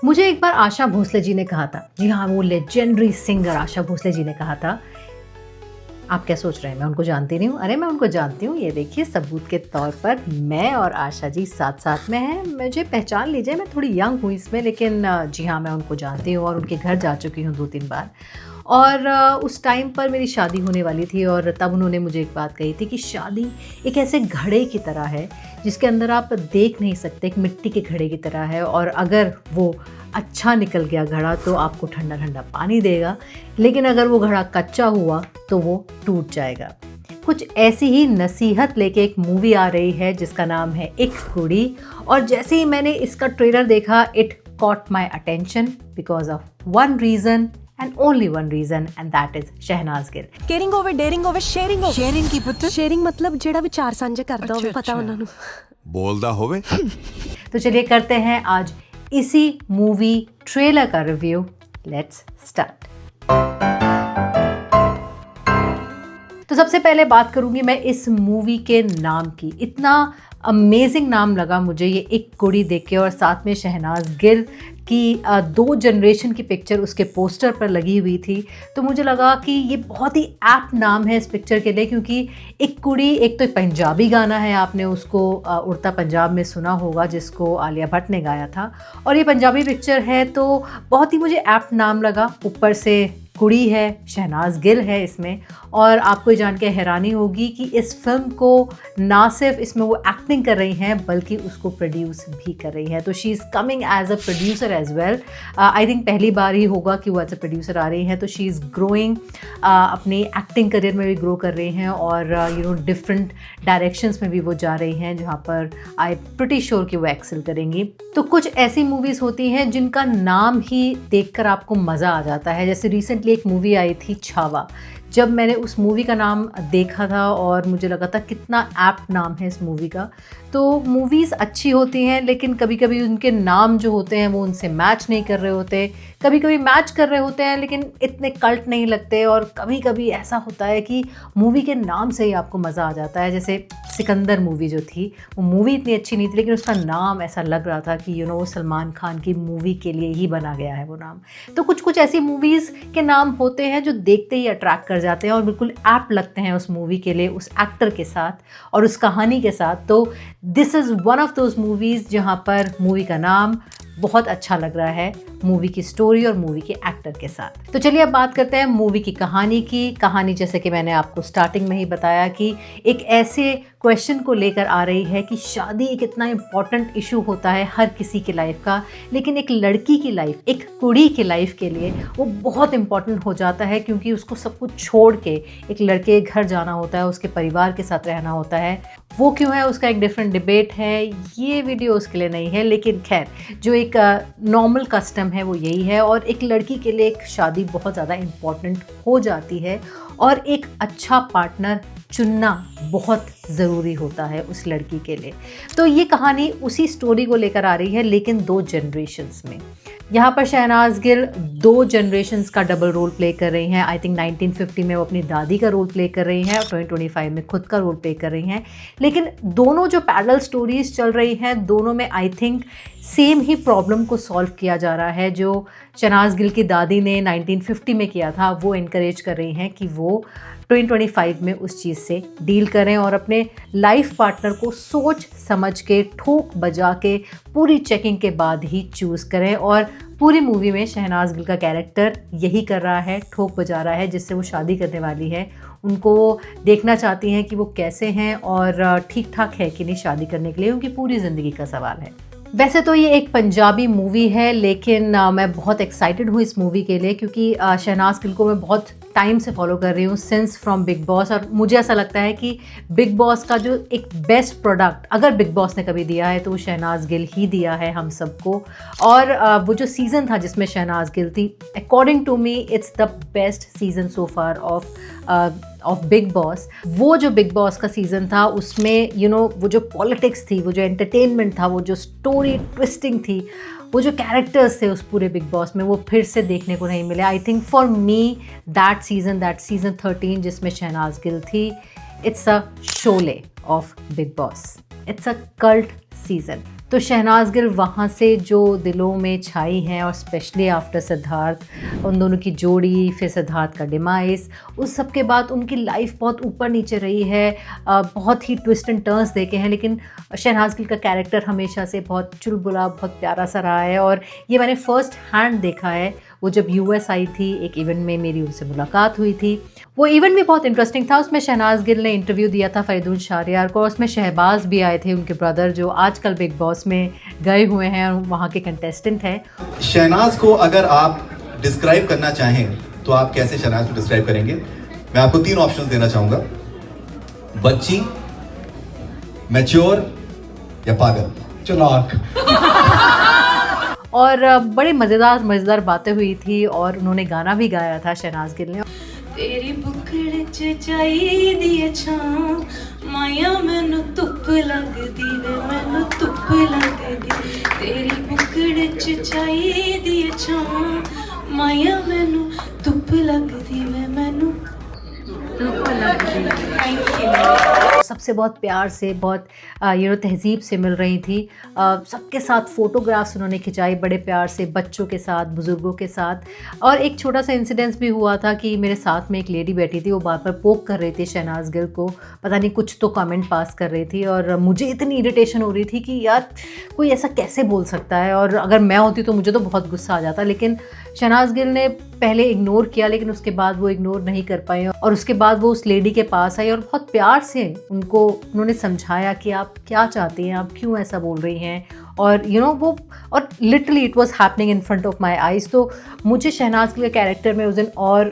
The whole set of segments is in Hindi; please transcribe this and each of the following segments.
मुझे एक बार आशा भोसले जी ने कहा था, जी हाँ, वो लेजेंडरी सिंगर आशा भोसले जी ने कहा था, आप क्या सोच रहे हैं मैं उनको जानती नहीं हूँ? अरे मैं उनको जानती हूँ, ये देखिए सबूत के तौर पर मैं और आशा जी साथ-साथ में हैं। मुझे पहचान लीजिए, मैं थोड़ी यंग हूँ इसमें, लेकिन जी हाँ, मैं उनको जानती हूँ और उनके घर जा चुकी हूँ 2-3 बार। और उस टाइम पर मेरी शादी होने वाली थी और तब उन्होंने मुझे एक बात कही थी कि शादी एक ऐसे घड़े की तरह है जिसके अंदर आप देख नहीं सकते, एक मिट्टी के घड़े की तरह है, और अगर वो अच्छा निकल गया घड़ा तो आपको ठंडा ठंडा पानी देगा, लेकिन अगर वो घड़ा कच्चा हुआ तो वो टूट जाएगा। कुछ ऐसी ही नसीहत लेके एक मूवी आ रही है जिसका नाम है एक कुड़ी, और जैसे ही मैंने इसका ट्रेलर देखा, it caught my attention because of one reason and only one reason, and that is Shehnaaz Gill. Caring होवे, डेयरिंग होवे, शेयरिंग होवे। शेयरिंग की पुੱਤ शेयरिंग मतलब ਜਿਹੜਾ ਵਿਚਾਰ ਸਾਂਝੇ ਕਰਦਾ ਹੋਵੇ, ਪਤਾ ਉਹਨਾਂ ਨੂੰ। बोलदा होवे। तो चलिए करते हैं आज इसी मूवी ट्रेलर का रिव्यू। Let's start. तो सबसे पहले बात करूंगी मैं इस मूवी के नाम की। इतना अमेजिंग नाम लगा मुझे ये एक कुड़ी देख के, और साथ में शहनाज गिल की 2 जनरेशन की पिक्चर उसके पोस्टर पर लगी हुई थी। तो मुझे लगा कि ये बहुत ही ऐप्ट नाम है इस पिक्चर के लिए, क्योंकि एक कुड़ी एक तो एक पंजाबी गाना है, आपने उसको उड़ता पंजाब में सुना होगा जिसको आलिया भट्ट ने गाया था, और ये पंजाबी पिक्चर है तो बहुत ही मुझे ऐप्ट नाम लगा। ऊपर से कुड़ी है, शहनाज गिल है इसमें, और आपको ये जान के हैरानी होगी कि इस फिल्म को ना सिर्फ इसमें वो एक्टिंग कर रही हैं बल्कि उसको प्रोड्यूस भी कर रही हैं। तो she is coming as a producer as well. I think पहली बार ही होगा कि वो एज अ प्रोड्यूसर आ रही हैं। तो शी इज़ ग्रोइंग, अपनी एक्टिंग करियर में भी ग्रो कर रही हैं, और डिफरेंट डायरेक्शंस में भी वो जा रही हैं जहाँ पर आई प्रिटी श्योर कि वो एक्सेल करेंगी। तो कुछ ऐसी मूवीज़ होती हैं जिनका नाम ही देखकर आपको मज़ा आ जाता है। जैसे रिसेंटली एक मूवी आई थी छावा। जब मैंने उस मूवी का नाम देखा था और मुझे लगा था कितना ऐप्ट नाम है इस मूवी का। तो मूवीज़ अच्छी होती हैं, लेकिन कभी कभी उनके नाम जो होते हैं वो उनसे मैच नहीं कर रहे होते, कभी कभी मैच कर रहे होते हैं लेकिन इतने कल्ट नहीं लगते, और कभी कभी ऐसा होता है कि मूवी के नाम से ही आपको मज़ा आ जाता है। जैसे सिकंदर मूवी जो थी, वो मूवी इतनी अच्छी नहीं थी लेकिन उसका नाम ऐसा लग रहा था कि सलमान खान की मूवी के लिए ही बना गया है वो नाम। तो कुछ कुछ ऐसी मूवीज़ के नाम होते हैं जो देखते ही अट्रैक्ट कर जाते हैं और बिल्कुल ऐप्ट लगते हैं उस मूवी के लिए, उस एक्टर के साथ और उस कहानी के साथ। तो this is one of those movies जहाँ पर मूवी का नाम बहुत अच्छा लग रहा है मूवी की स्टोरी और मूवी के एक्टर के साथ। तो चलिए अब बात करते हैं मूवी की कहानी की। कहानी जैसे कि मैंने आपको स्टार्टिंग में ही बताया कि एक ऐसे क्वेश्चन को लेकर आ रही है कि शादी एक इतना इम्पॉर्टेंट इशू होता है हर किसी की लाइफ का, लेकिन एक लड़की की लाइफ, एक कुड़ी की लाइफ के लिए वो बहुत इम्पॉर्टेंट हो जाता है, क्योंकि उसको सब कुछ छोड़ के एक लड़के के घर जाना होता है, उसके परिवार के साथ रहना होता है। वो क्यों है उसका एक डिफरेंट डिबेट है, ये वीडियो उसके लिए नहीं है, लेकिन खैर जो एक नॉर्मल कस्टम है वो यही है। और एक लड़की के लिए एक शादी बहुत ज़्यादा इम्पॉर्टेंट हो जाती है, और एक अच्छा पार्टनर चुनना बहुत ज़रूरी होता है उस लड़की के लिए। तो ये कहानी उसी स्टोरी को लेकर आ रही है, लेकिन 2 जनरेशन्स में। यहाँ पर शहनाज गिल 2 जनरेशन्स का डबल रोल प्ले कर रही हैं। आई थिंक 1950 में वो अपनी दादी का रोल प्ले कर रही हैं और 2025 में खुद का रोल प्ले कर रही हैं। लेकिन दोनों जो पैरेलल स्टोरीज चल रही हैं, दोनों में I think same he problem को सॉल्व किया जा रहा है। जो शहनाज गिल की दादी ने 1950 में किया था, वो इनकरेज कर रही हैं कि वो 2025 में उस चीज़ से डील करें और अपने लाइफ पार्टनर को सोच समझ के, ठोक बजा के, पूरी चेकिंग के बाद ही चूज़ करें। और पूरी मूवी में शहनाज गिल का कैरेक्टर यही कर रहा है, ठोक बजा रहा है जिससे वो शादी करने वाली है। उनको देखना चाहती हैं कि वो कैसे हैं और ठीक ठाक है कि नहीं शादी करने के लिए, उनकी पूरी ज़िंदगी का सवाल है। वैसे तो ये एक पंजाबी मूवी है, लेकिन मैं बहुत एक्साइटेड हूँ इस मूवी के लिए, क्योंकि शहनाज गिल को मैं बहुत टाइम से फॉलो कर रही हूँ सिंस फ्रॉम बिग बॉस, और मुझे ऐसा लगता है कि बिग बॉस का जो एक बेस्ट प्रोडक्ट अगर बिग बॉस ने कभी दिया है तो वो शहनाज गिल ही दिया है हम सबको। और वो जो सीज़न था जिसमें शहनाज गिल थी, according to me it's the best season so far of Bigg Boss. वो जो बिग बॉस का सीज़न था उसमें वो जो पॉलिटिक्स थी, वो जो एंटरटेनमेंट था, वो जो स्टोरी ट्विस्टिंग थी, वो जो कैरेक्टर्स थे उस पूरे बिग बॉस में, वो फिर से देखने को नहीं मिले। I think for me that season 13 जिसमें शहनाज गिल थी, it's a Sholay of Bigg boss, it's a cult season. तो शहनाज गिल वहाँ से जो दिलों में छाई हैं, और स्पेशली आफ्टर सिद्धार्थ, उन दोनों की जोड़ी, फिर सिद्धार्थ का डिमाइस, उस सब के बाद उनकी लाइफ बहुत ऊपर नीचे रही है। बहुत ही ट्विस्ट एंड टर्न्स देखे हैं, लेकिन शहनाज गिल का कैरेक्टर हमेशा से बहुत चुलबुला, बहुत प्यारा सा रहा है। और ये मैंने फर्स्ट हैंड देखा है। वो जब यूएस आई थी, एक इवेंट में मेरी उनसे मुलाकात हुई थी। वो इवेंट भी बहुत इंटरेस्टिंग था। उसमें शहनाज गिल ने इंटरव्यू दिया था फरीदुल शाहरियार को, और उसमें शहबाज भी आए थे, उनके ब्रदर, जो आजकल बिग बॉस में गए हुए हैं और वहाँ के कंटेस्टेंट हैं। शहनाज को अगर आप डिस्क्राइब करना चाहें तो आप कैसे शहनाज को डिस्क्राइब करेंगे? मैं आपको 3 ऑप्शंस देना चाहूंगा, बच्ची, मैच्योर या पागल। चालाक। और बड़े मज़ेदार बातें हुई थी, और उन्होंने गाना भी गाया था शहनाज गिल ने। तेरी बुकड़ च चाहिदी छां, माया मैनू धुप लगदी वे, मैनू धुप लगदी। तेरी बुकड़ च चाहिदी छां, माया मैनू धुप लगदी वे, मैनू धुप लगदी। Thank you. सबसे बहुत प्यार से, बहुत तहजीब से मिल रही थी। सबके साथ फ़ोटोग्राफ्स उन्होंने खिंचाई बड़े प्यार से, बच्चों के साथ, बुज़ुर्गों के साथ। और एक छोटा सा इंसिडेंस भी हुआ था कि मेरे साथ में एक लेडी बैठी थी, वो बार बार पोक कर रही थी शहनाज गिल को, पता नहीं कुछ तो कमेंट पास कर रही थी, और मुझे इतनी इरिटेशन हो रही थी कि यार कोई ऐसा कैसे बोल सकता है। और अगर मैं होती तो मुझे तो बहुत गुस्सा आ जाता, लेकिन शहनाज गिल ने पहले इग्नोर किया, लेकिन उसके बाद वो इग्नोर नहीं कर पाई, और उसके बाद वो उस लेडी के पास आई और बहुत प्यार से उन्होंने समझाया कि आप क्या चाहती हैं, आप क्यों ऐसा बोल रही हैं। और वो, और literally it was happening in front of my eyes. तो मुझे शहनाज गिल के कैरेक्टर में उस दिन और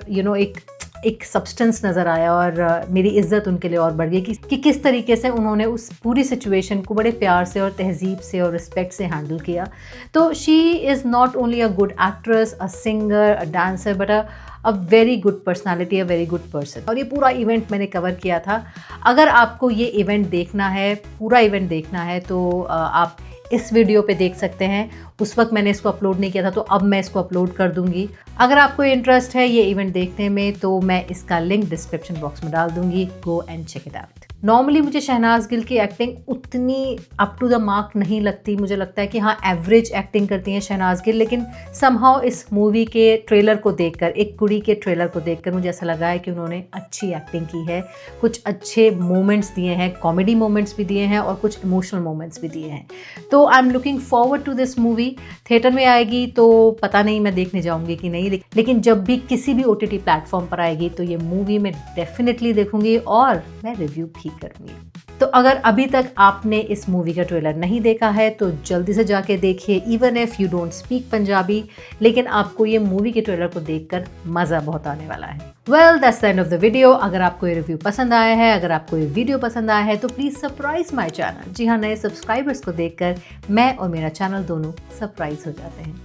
एक सब्सटेंस नज़र आया, और मेरी इज़्ज़त उनके लिए और बढ़ गई कि किस तरीके से उन्होंने उस पूरी सिचुएशन को बड़े प्यार से और तहजीब से और रिस्पेक्ट से हैंडल किया। तो she is not only a good actress, a singer, a dancer, but a very good personality, a very good person. और ये पूरा इवेंट मैंने कवर किया था। अगर आपको ये इवेंट देखना है, पूरा इवेंट देखना है, तो आप इस वीडियो पे देख सकते हैं। उस वक्त मैंने इसको अपलोड नहीं किया था, तो अब मैं इसको अपलोड कर दूंगी। अगर आपको इंटरेस्ट है ये इवेंट देखने में, तो मैं इसका लिंक डिस्क्रिप्शन बॉक्स में डाल दूंगी, go and check it out. Normally मुझे शहनाज गिल की एक्टिंग उतनी अप टू द मार्क नहीं लगती। मुझे लगता है कि हाँ, एवरेज एक्टिंग करती हैं शहनाज गिल, लेकिन समहाउ इस मूवी के ट्रेलर को देखकर, एक कुड़ी के ट्रेलर को देखकर मुझे ऐसा लगा है कि उन्होंने अच्छी एक्टिंग की है। कुछ अच्छे मोमेंट्स दिए हैं, कॉमेडी मोमेंट्स भी दिए हैं और कुछ इमोशनल मोमेंट्स भी दिए हैं। तो I am looking forward to this movie. Theatre में आएगी तो पता नहीं मैं देखने जाऊंगी कि नहीं, लेकिन जब भी किसी भी OTT प्लेटफॉर्म पर आएगी तो ये मूवी मैं डेफिनेटली देखूंगी और मैं रिव्यू भी करूंगी। तो अगर अभी तक आपने इस मूवी का ट्रेलर नहीं देखा है तो जल्दी से जाके देखिए, even if you don't speak Punjabi, लेकिन आपको ये मूवी के ट्रेलर को देखकर मज़ा बहुत आने वाला है। Well, that's the end of the video. अगर आपको ये रिव्यू पसंद आया है, अगर आपको ये वीडियो पसंद आया है, तो प्लीज़ सरप्राइज माय चैनल। जी हाँ, नए सब्सक्राइबर्स को देखकर मैं और मेरा चैनल दोनों सरप्राइज हो जाते हैं।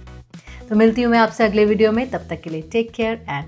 तो मिलती हूँ मैं आपसे अगले वीडियो में, तब तक के लिए टेक केयर एंड